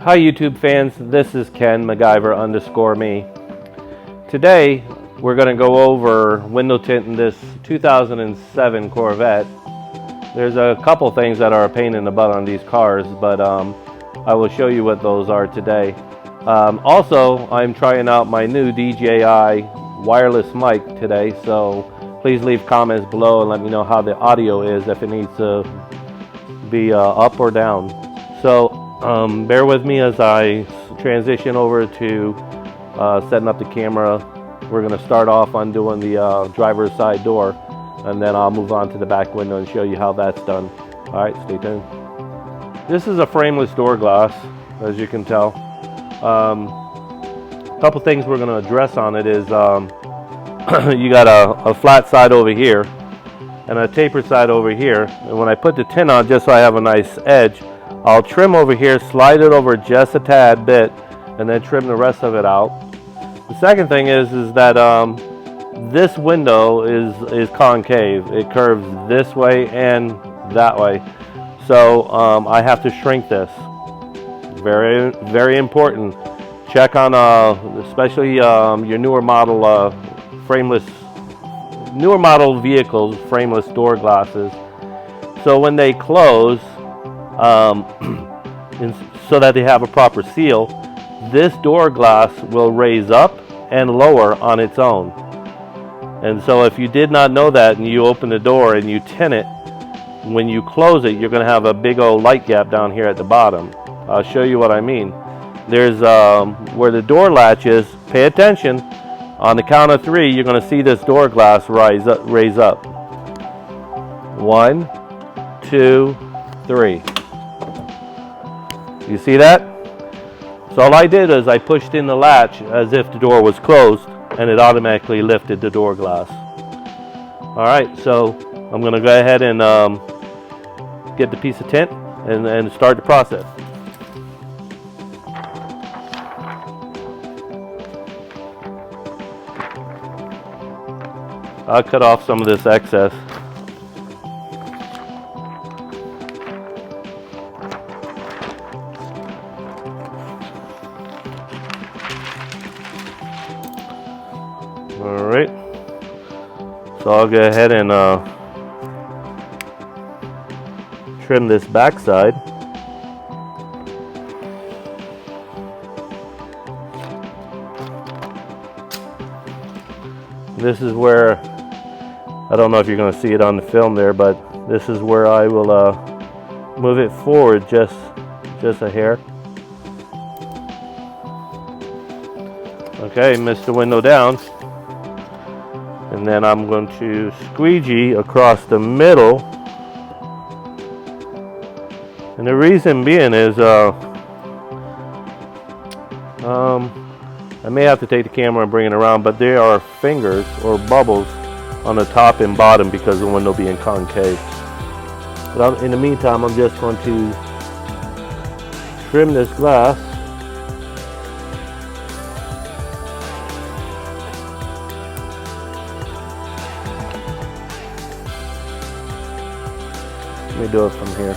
Hi YouTube fans, this is Ken MacGyver_me. Today we're going to go over window tint in this 2007 Corvette. There's a couple things that are a pain in the butt on these cars, but I will show you what those are today. Also, I'm trying out my new DJI wireless mic today, so please leave comments below and let me know how the audio is, if it needs to be up or down. So bear with me as I transition over to setting up the camera. We're going to start off on doing the driver's side door, and then I'll move on to the back window and show you how that's done. Alright, stay tuned. This is a frameless door glass, as you can tell. A couple things we're going to address on it is you got a flat side over here and a tapered side over here, and when I put the tint on, just so I have a nice edge, I'll trim over here, slide it over just a tad bit, and then trim the rest of it out. The second thing is that this window is concave. It curves this way and that way. So I have to shrink this. Very, very important. Check on especially your newer model vehicles, frameless door glasses. So when they close, so that they have a proper seal, this door glass will raise up and lower on its own. And so if you did not know that and you open the door and you tint it, when you close it, you're going to have a big old light gap down here at the bottom. I'll show you what I mean. There's where the door latch is. Pay attention. On the count of 3, you're going to see this door glass raise up. 1, 2, 3. You see that? So all I did is I pushed in the latch as if the door was closed, and it automatically lifted the door glass. Alright, so I'm going to go ahead and get the piece of tint and start the process. I'll cut off some of this excess. Alright, so I'll go ahead and trim this back side. This is where, I don't know if you're going to see it on the film there, but this is where I will move it forward just a hair. Okay, missed the window down. And then I'm going to squeegee across the middle. And the reason being is I may have to take the camera and bring it around, but there are fingers or bubbles on the top and bottom because of the window being concave. But in the meantime, I'm just going to trim this glass. Let me do it from here.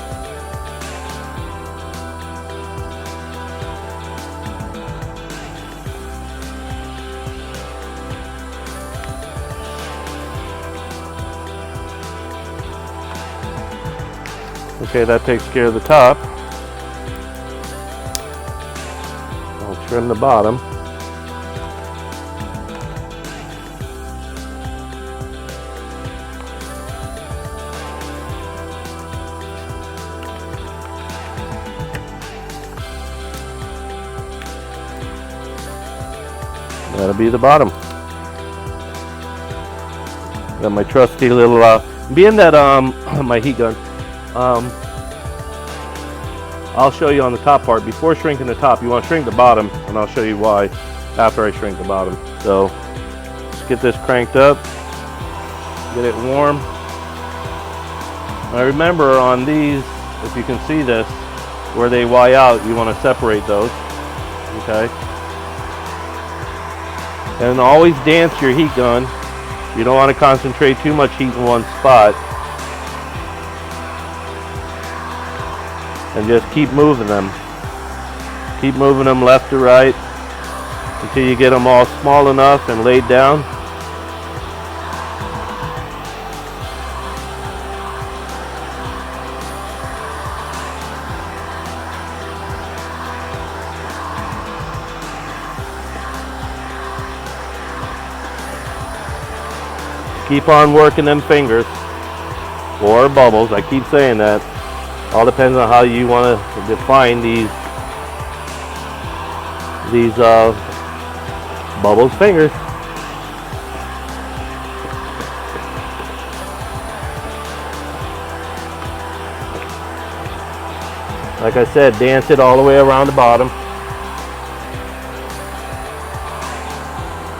Okay, that takes care of the top. I'll trim the bottom. That'll be the bottom. Got my trusty little, being that my heat gun, I'll show you on the top part. Before shrinking the top, you want to shrink the bottom, and I'll show you why after I shrink the bottom. So let's get this cranked up, get it warm. Now remember on these, if you can see this, where they Y out, you want to separate those. Okay. And always dance your heat gun. You don't want to concentrate too much heat in one spot. And just keep moving them. Keep moving them left to right until you get them all small enough and laid down. Keep on working them fingers or bubbles. I keep saying that. All depends on how you want to define these bubbles fingers. Like I said, dance it all the way around the bottom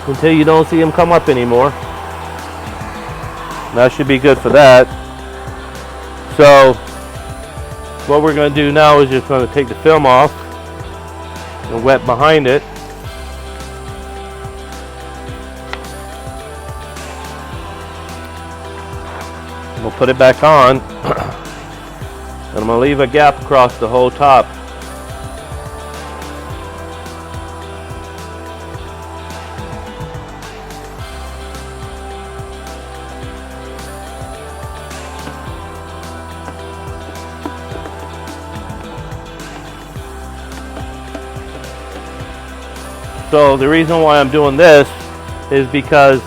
until you don't see them come up anymore. That should be good for that. So what we're going to do now is just going to take the film off and wet behind it. We'll put it back on and I'm going to leave a gap across the whole top. So the reason why I'm doing this is because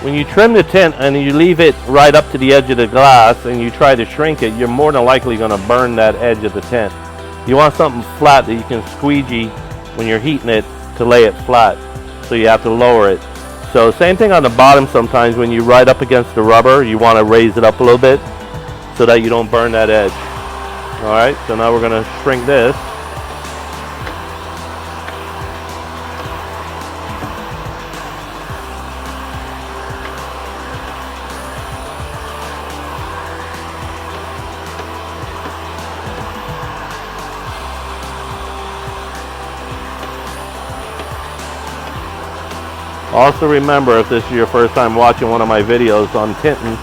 when you trim the tint and you leave it right up to the edge of the glass and you try to shrink it, you're more than likely going to burn that edge of the tint. You want something flat that you can squeegee when you're heating it to lay it flat. So you have to lower it. So same thing on the bottom. Sometimes when you ride up against the rubber, you want to raise it up a little bit so that you don't burn that edge. Alright, so now we're going to shrink this. Also remember, if this is your first time watching one of my videos on tinting,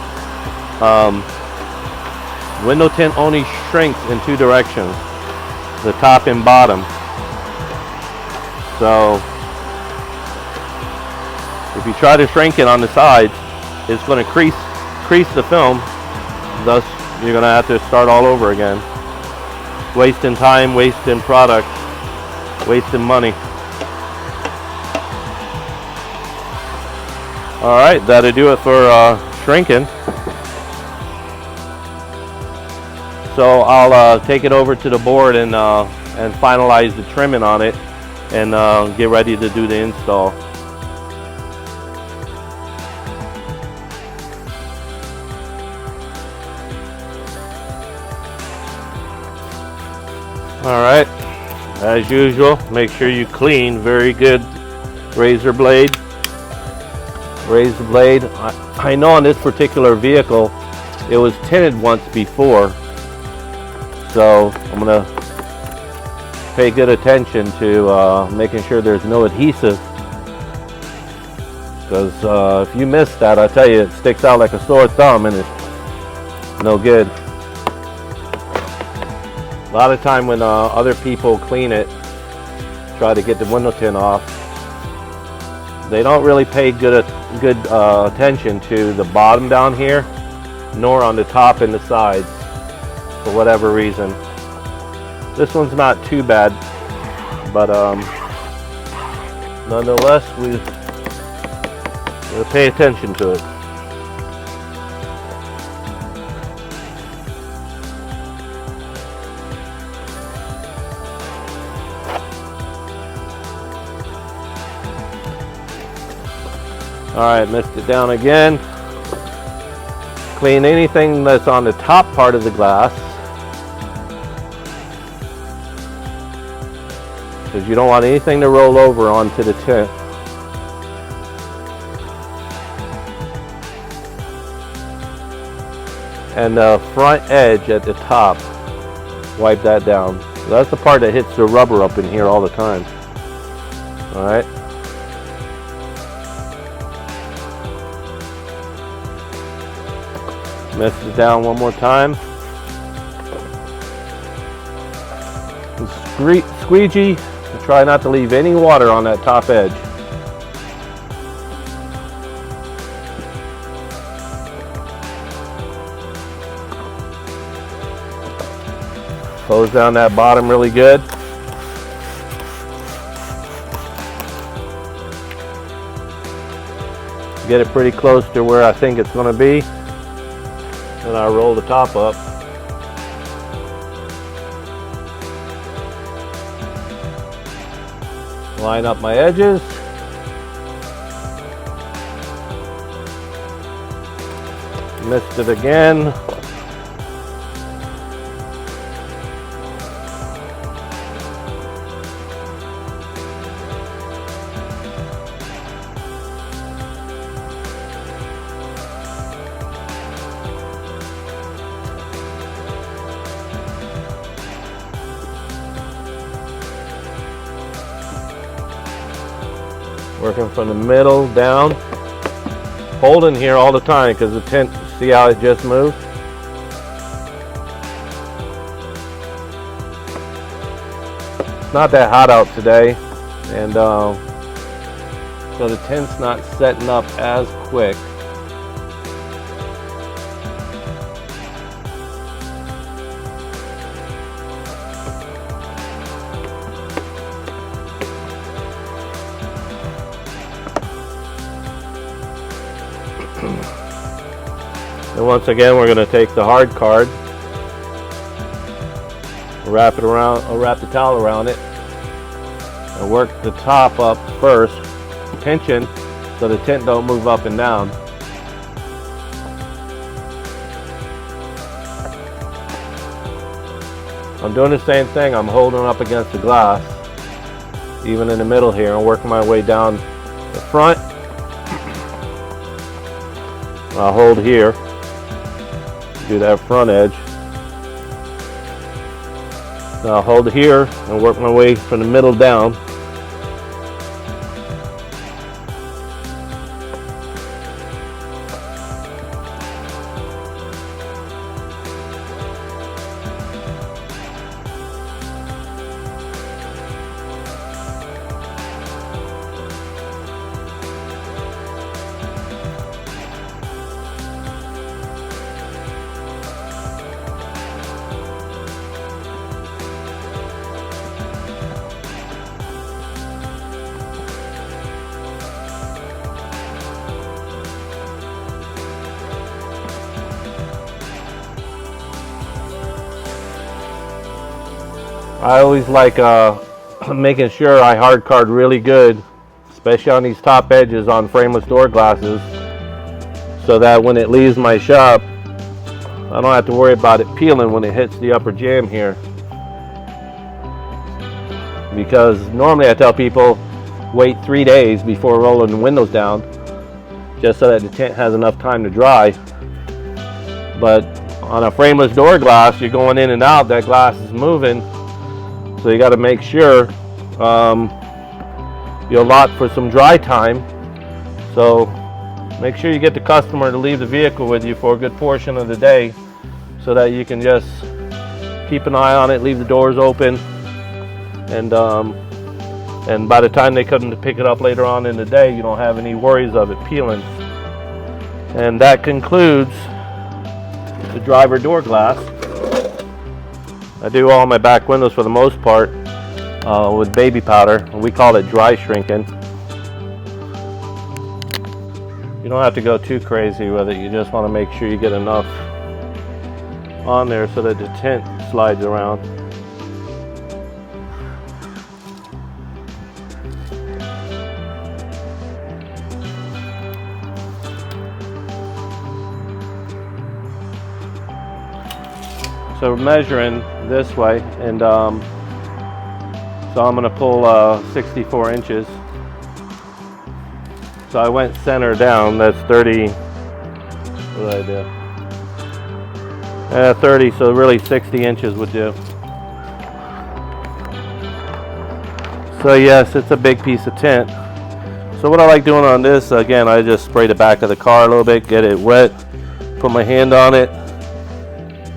window tint only shrinks in two directions, the top and bottom. So if you try to shrink it on the sides, it's going to crease the film, thus you're going to have to start all over again, wasting time, wasting product, wasting money. Alright, that'll do it for shrinking. So I'll take it over to the board and finalize the trimming on it and get ready to do the install. Alright, as usual, make sure you clean very good razor blade. Raise the blade. I know on this particular vehicle it was tinted once before, so I'm going to pay good attention to making sure there's no adhesive, because if you miss that, I tell you, it sticks out like a sore thumb and it's no good. A lot of time when other people clean it, try to get the window tint off, they don't really pay good attention to the bottom down here, nor on the top and the sides, for whatever reason. This one's not too bad, but nonetheless, we pay attention to it. Alright, missed it down again. Clean anything that's on the top part of the glass, because you don't want anything to roll over onto the tint. And the front edge at the top, wipe that down. So that's the part that hits the rubber up in here all the time. Alright. Mess it down one more time. And squeegee and try not to leave any water on that top edge. Close down that bottom really good. Get it pretty close to where I think it's going to be. And I roll the top up. Line up my edges. Missed it again. Working from the middle down. Holding here all the time because the tint, see how it just moved? It's not that hot out today, and so the tint's not setting up as quick. And once again, we're going to take the hard card, wrap it around, or wrap the towel around it, and work the top up first, pinching so the tint don't move up and down. I'm doing the same thing. I'm holding up against the glass, even in the middle here, and working my way down the front. I'll hold here, do that front edge. Now I'll hold here and work my way from the middle down. I always like making sure I hard card really good, especially on these top edges on frameless door glasses, so that when it leaves my shop, I don't have to worry about it peeling when it hits the upper jamb here. Because normally I tell people wait 3 days before rolling the windows down, just so that the tint has enough time to dry. But on a frameless door glass, you're going in and out, that glass is moving. So you got to make sure you allot for some dry time. So make sure you get the customer to leave the vehicle with you for a good portion of the day, so that you can just keep an eye on it, leave the doors open, and by the time they come to pick it up later on in the day, you don't have any worries of it peeling. And that concludes the driver door glass. I do all my back windows for the most part with baby powder. We call it dry shrinking. You don't have to go too crazy with it. You just want to make sure you get enough on there so that the tint slides around. So we're measuring this way, and so I'm going to pull 64 inches. So I went center down. That's 30. What did I do? 30. So really 60 inches would do. So yes, it's a big piece of tint. So what I like doing on this, again, I just spray the back of the car a little bit, get it wet, put my hand on it,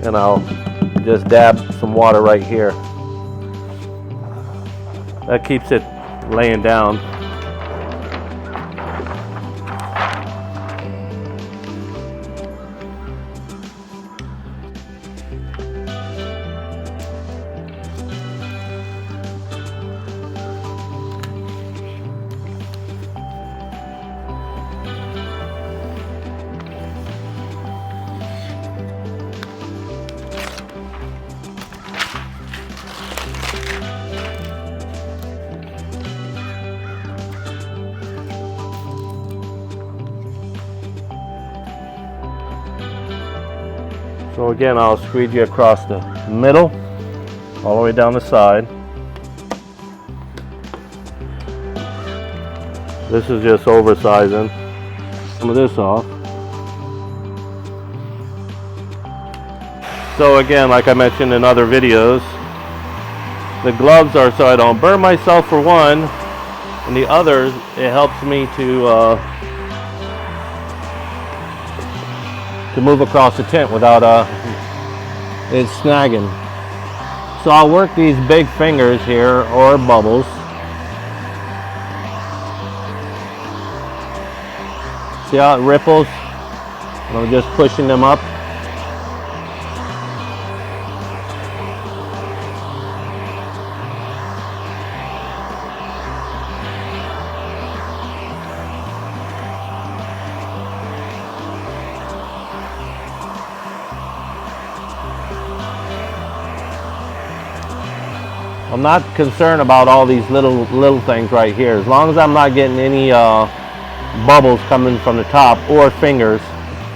and I'll just dab some water right here. That keeps it laying down. So again, I'll squeegee across the middle, all the way down the side. This is just oversizing some of this off. So again, like I mentioned in other videos, the gloves are so I don't burn myself for one, and the other, it helps me to move across the tint without it snagging. So I'll work these big fingers here, or bubbles. See how it ripples? And I'm just pushing them up. I'm not concerned about all these little things right here. As long as I'm not getting any bubbles coming from the top or fingers.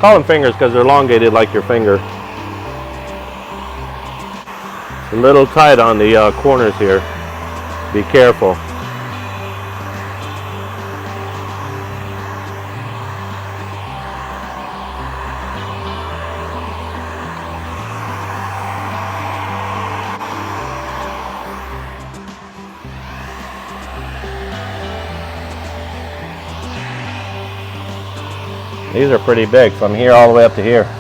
Call them fingers because they're elongated like your finger. It's a little tight on the corners here. Be careful. These are pretty big, from here all the way up to here.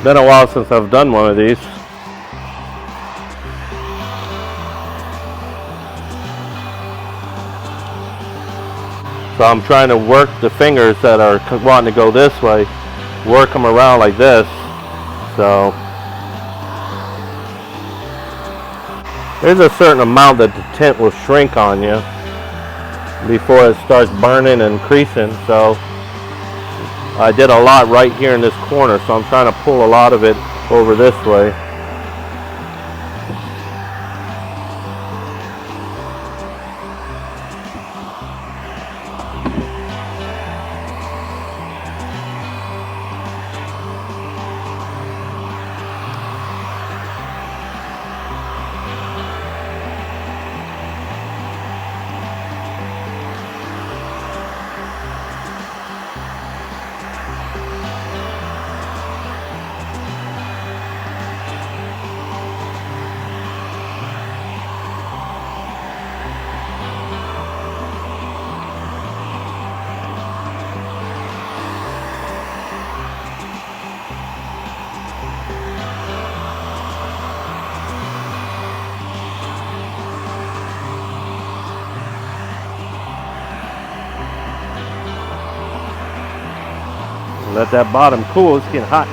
Been a while since I've done one of these. So I'm trying to work the fingers that are wanting to go this way, work them around like this. So there's a certain amount that the tint will shrink on you before it starts burning and creasing. So I did a lot right here in this corner, so I'm trying to pull a lot of it over this way. Let that bottom cool, it's getting hot.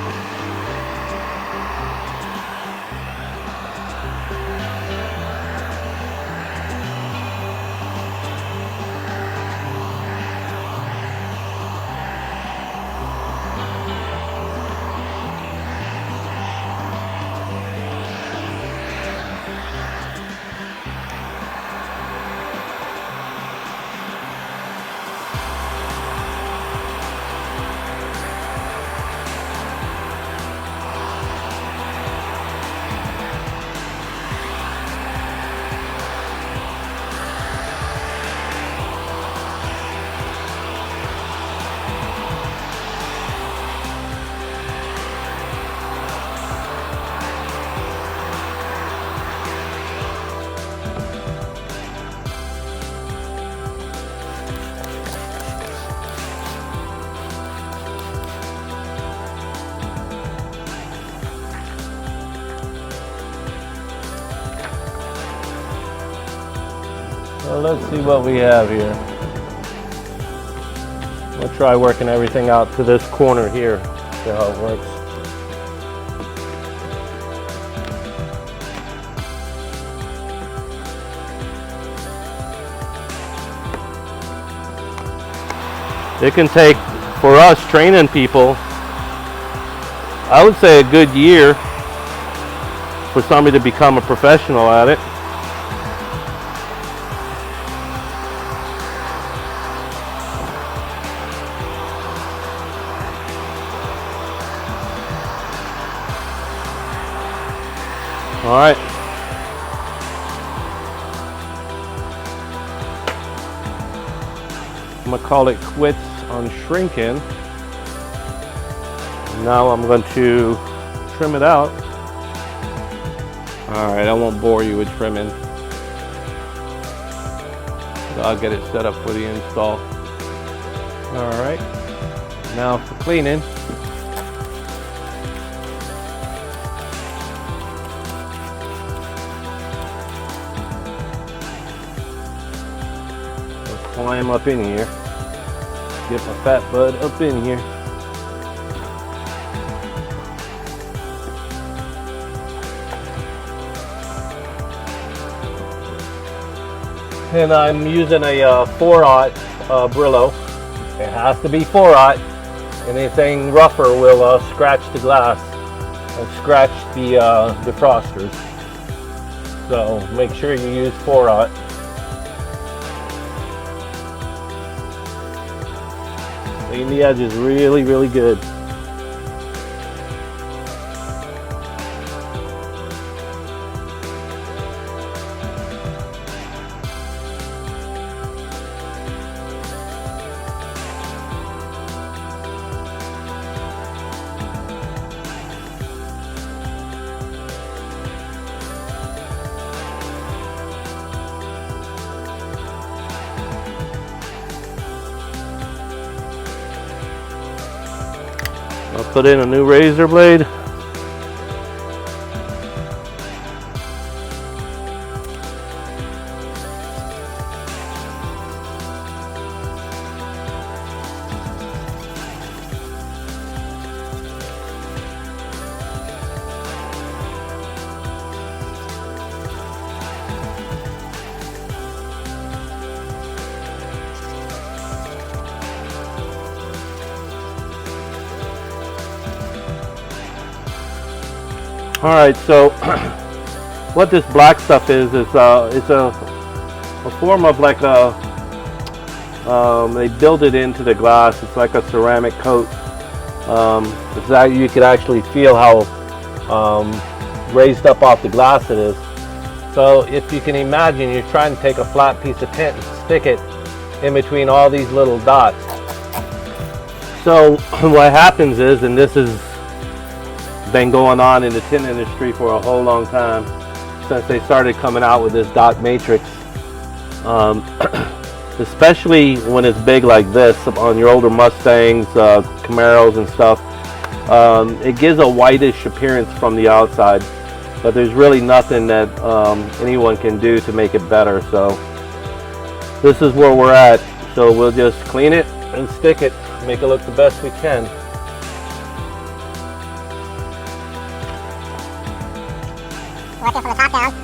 So let's see what we have here. We'll try working everything out to this corner here. See how it works. It can take, for us training people, I would say a good year for somebody to become a professional at it. All right. I'm gonna call it quits on shrinking. Now I'm going to trim it out. All right, I won't bore you with trimming. I'll get it set up for the install. All right, now for cleaning. Climb up in here, get my fat bud up in here. And I'm using a 4/0 Brillo. It has to be 4/0. Anything rougher will scratch the glass and scratch the defrosters. So make sure you use 4/0. Clean the edges really, really good. I'll put in a new razor blade. All right, so what this black stuff is it's a form of like a they build it into the glass. It's like a ceramic coat. It's that you could actually feel how raised up off the glass it is. So if you can imagine, you're trying to take a flat piece of tint and stick it in between all these little dots. So what happens is, and this has been going on in the tint industry for a whole long time, since they started coming out with this dot matrix, especially when it's big like this on your older Mustangs, Camaros and stuff. It gives a whitish appearance from the outside, but there's really nothing that anyone can do to make it better. So this is where we're at. So we'll just clean it and stick it, make it look the best we can. Work it from the top down.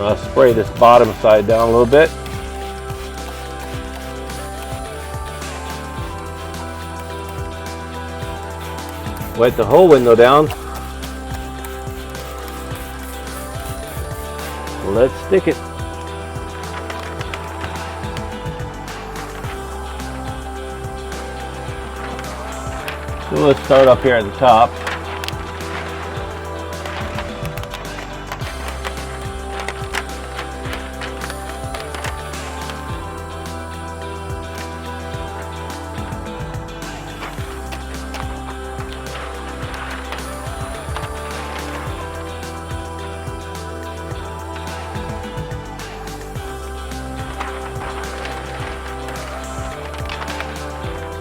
I'll spray this bottom side down a little bit. Wet the whole window down. Let's stick it. So let's start up here at the top.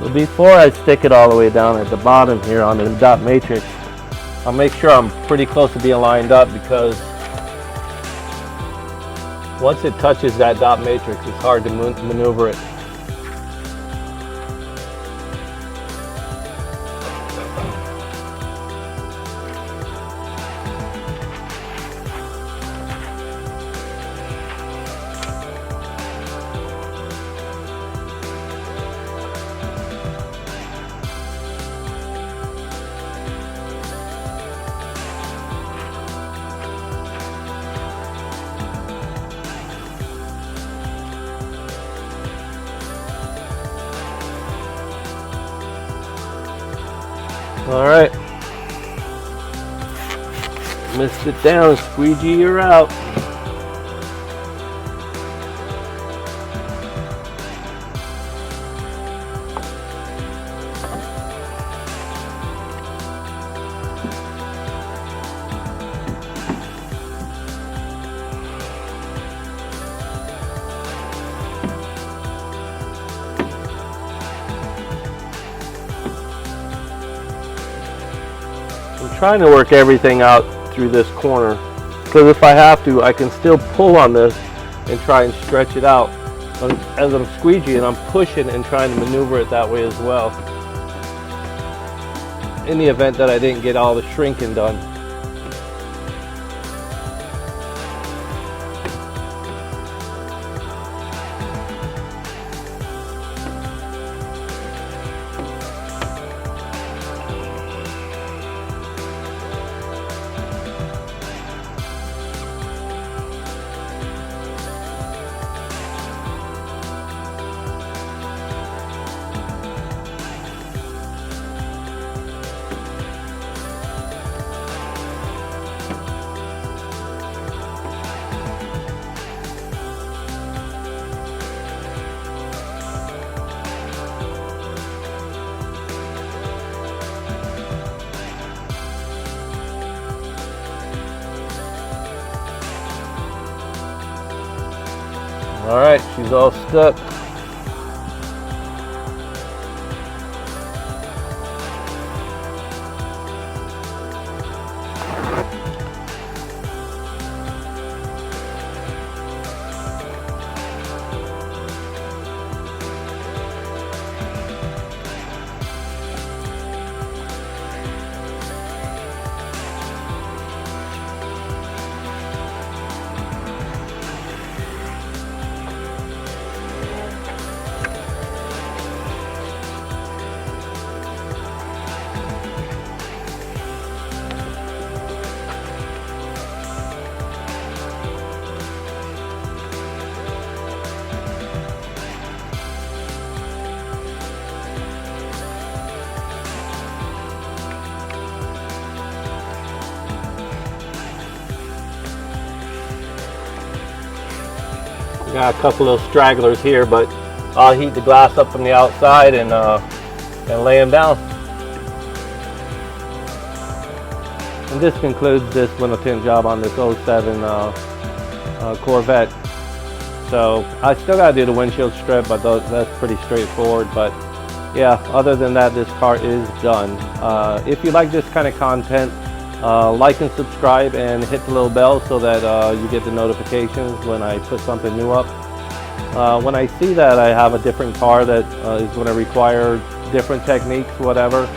But before I stick it all the way down at the bottom here on the dot matrix, I'll make sure I'm pretty close to being lined up, because once it touches that dot matrix, it's hard to maneuver it. All right, missed it down, squeegee, you're out. I'm trying to work everything out through this corner, because if I have to, I can still pull on this and try and stretch it out. As I'm squeegeeing, I'm pushing and trying to maneuver it that way as well, in the event that I didn't get all the shrinking done. All right, she's all stuck. Got a couple of stragglers here, but I'll heat the glass up from the outside and lay them down. And this concludes this window tint job on this 07 Corvette. So I still got to do the windshield strip, but that's pretty straightforward. But yeah, other than that, this car is done. If you like this kind of content, like and subscribe and hit the little bell so that you get the notifications when I put something new up. When I see that I have a different car that is going to require different techniques, whatever,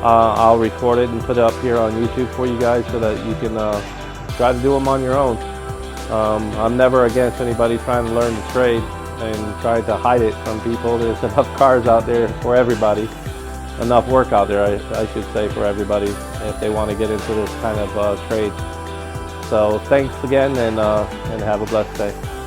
I'll record it and put it up here on YouTube for you guys so that you can try to do them on your own. I'm never against anybody trying to learn the trade and try to hide it from people. There's enough cars out there for everybody. Enough work out there, I should say, for everybody if they want to get into this kind of trade. So thanks again, and have a blessed day.